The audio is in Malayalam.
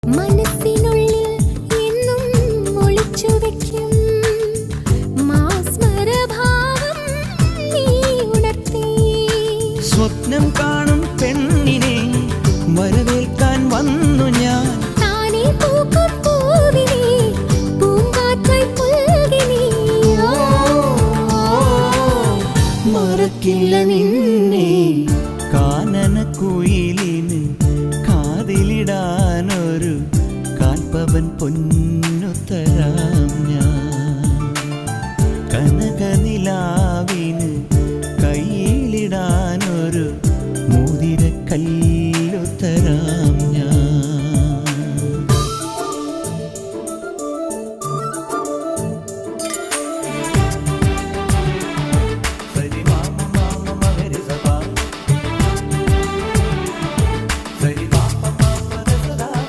മനസ്സിനുള്ളിൽ എന്നും ഒളിച്ചു വെക്കും മാസ്മരഭാവം നീ ഉണർത്തി. സ്വപ്നം കാണും പെണ്ണിനെ വരവേൽക്കാൻ വന്നു ഞാൻ. താനേ പൂക്കും പൂവിനെ പൂങ്കാറ്റായി പുൽകി നീ. മറക്കില്ല നിന്നെ കാനനക്കുയിലിന് കാതിലിടാനൊരു കാൽപ്പവൻ പൊന്നു.